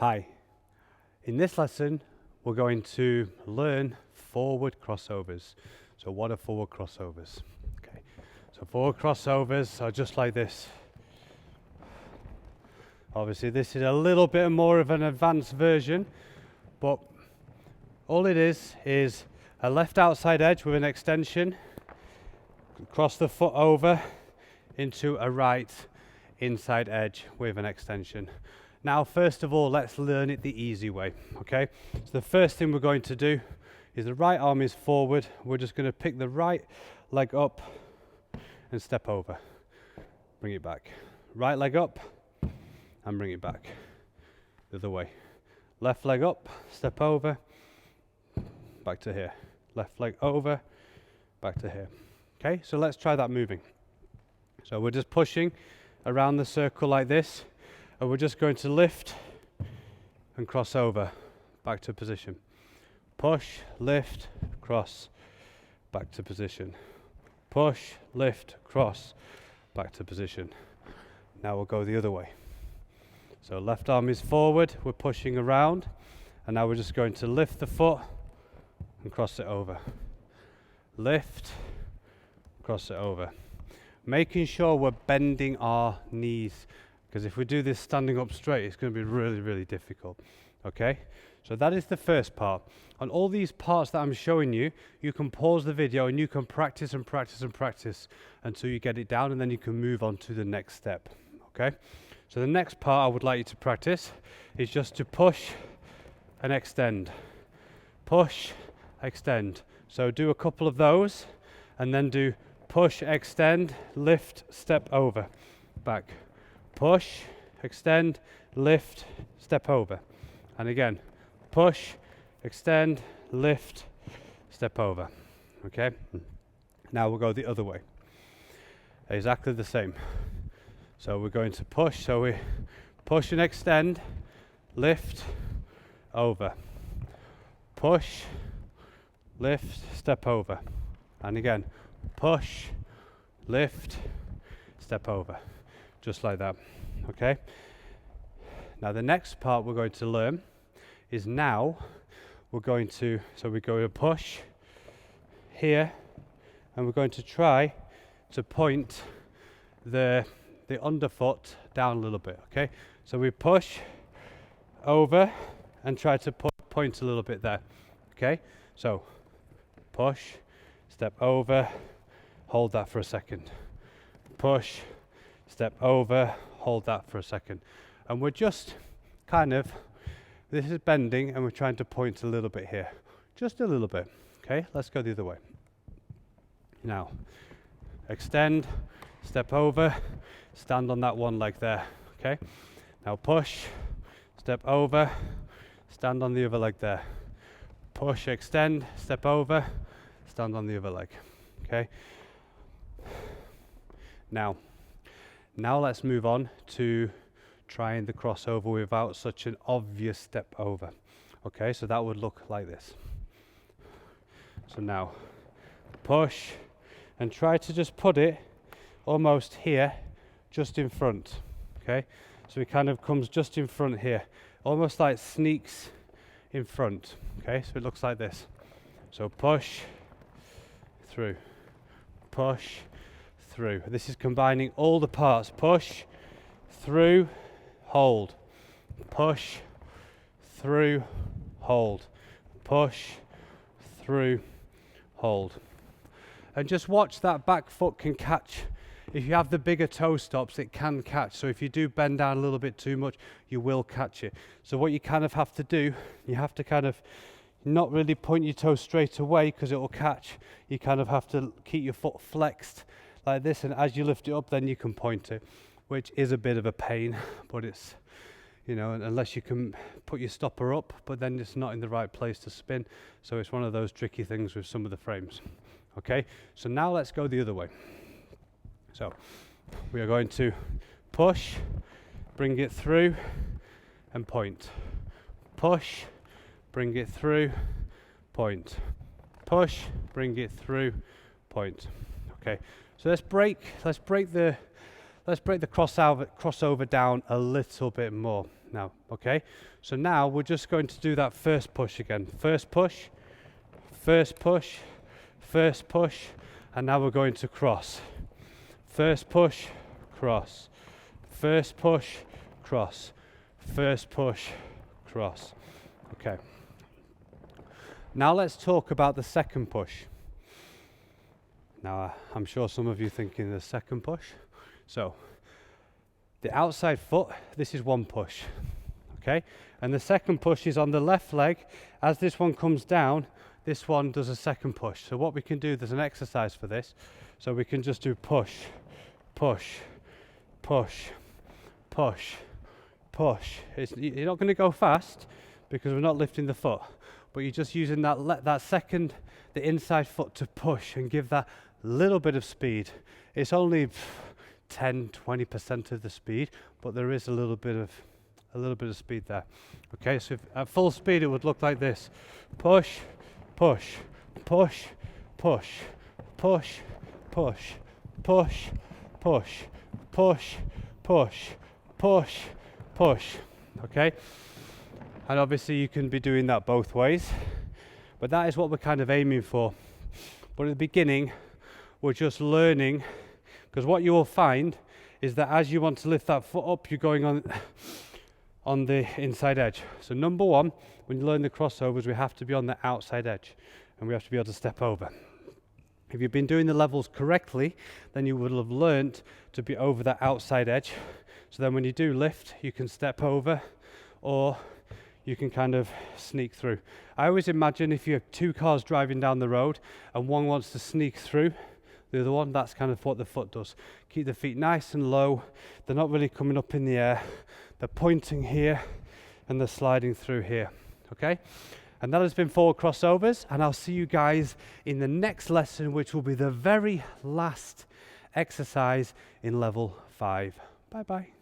Hi, in this lesson we're going to learn forward crossovers. So what are forward crossovers? Okay, so forward crossovers are just like this. Obviously this is a little bit more of an advanced version, but all it is a left outside edge with an extension, cross the foot over into a right inside edge with an extension. Now, first of all, let's learn it the easy way, okay? So the first thing we're going to do is the right arm is forward. We're just going to pick the right leg up and step over. Bring it back. Right leg up and bring it back. The other way. Left leg up, step over, back to here. Left leg over, back to here. Okay, so let's try that moving. So we're just pushing around the circle like this. And we're just going to lift and cross over, back to position. Push, lift, cross, back to position. Push, lift, cross, back to position. Now we'll go the other way. So left arm is forward, we're pushing around, and now we're just going to lift the foot and cross it over. Lift, cross it over. Making sure we're bending our knees, because if we do this standing up straight, it's going to be really, really difficult. Okay? So that is the first part. On all these parts that I'm showing you, you can pause the video and you can practice and practice and practice until you get it down, and then you can move on to the next step. Okay? So the next part I would like you to practice is just to push and extend. Push, extend. So do a couple of those and then do push, extend, lift, step over, back. Push, extend, lift, step over. And again, push, extend, lift, step over. Okay? Now we'll go the other way. Exactly the same. So we're going to push. So we push and extend, lift, over. Push, lift, step over. And again, push, lift, step over. Just like that. Okay? Now the next part we're going to learn is now we're going to push here, and we're going to try to point the underfoot down a little bit. Okay? So we push over and try to point a little bit there. Okay? So push, step over, hold that for a second. Push, step over, hold that for a second. And we're just this is bending and we're trying to point a little bit here. Just a little bit. Okay, let's go the other way. Now, extend, step over, stand on that one leg there. Okay, now push, step over, stand on the other leg there. Push, extend, step over, stand on the other leg. Okay. Now let's move on to trying the crossover without such an obvious step over. Okay, so that would look like this. So now push and try to just put it almost here, just in front. Okay, so it kind of comes just in front here, almost like sneaks in front. Okay, so it looks like this. So push through, push through. This is combining all the parts. Push, through, hold. Push, through, hold. Push, through, hold. And just watch that back foot can catch. If you have the bigger toe stops, it can catch. So if you do bend down a little bit too much, you will catch it. So what you kind of have to do, you have to kind of not really point your toe straight away because it will catch. You kind of have to keep your foot flexed like this, and as you lift it up, then you can point it, which is a bit of a pain, but it's, you know, unless you can put your stopper up, but then it's not in the right place to spin. So it's one of those tricky things with some of the frames. Okay, so now let's go the other way. So we are going to push, bring it through, and point. Push, bring it through, point. Push, bring it through, point. Okay, so let's break the crossover down a little bit more. now, okay? So now we're just going to do that first push again. First push, first push, first push, and now we're going to cross. First push, cross. First push, cross. First push, cross. Okay. Now let's talk about the second push. Now I'm sure some of you thinking the second push. So the outside foot, this is one push, okay? And the second push is on the left leg. As this one comes down, this one does a second push. So what we can do, there's an exercise for this. So we can just do push, push, push, push, push. You're not going to go fast because we're not lifting the foot, but you're just using that second, the inside foot to push and give that little bit of speed. It's only 10-20% of the speed, but there is a little bit of speed there. Okay, so if at full speed it would look like this: push, push, push, push, push, push, push, push, push, push, push, push. Okay, and obviously you can be doing that both ways, but that is what we're kind of aiming for. But at the beginning we're just learning, because what you will find is that as you want to lift that foot up, you're going on the inside edge. So number one, when you learn the crossovers, we have to be on the outside edge and we have to be able to step over. If you've been doing the levels correctly, then you will have learned to be over that outside edge. So then when you do lift, you can step over or you can kind of sneak through. I always imagine if you have two cars driving down the road and one wants to sneak through the other one, that's kind of what the foot does. Keep the feet nice and low. They're not really coming up in the air. They're pointing here and they're sliding through here. Okay? And that has been 4 crossovers, and I'll see you guys in the next lesson, which will be the very last exercise in level 5. Bye bye.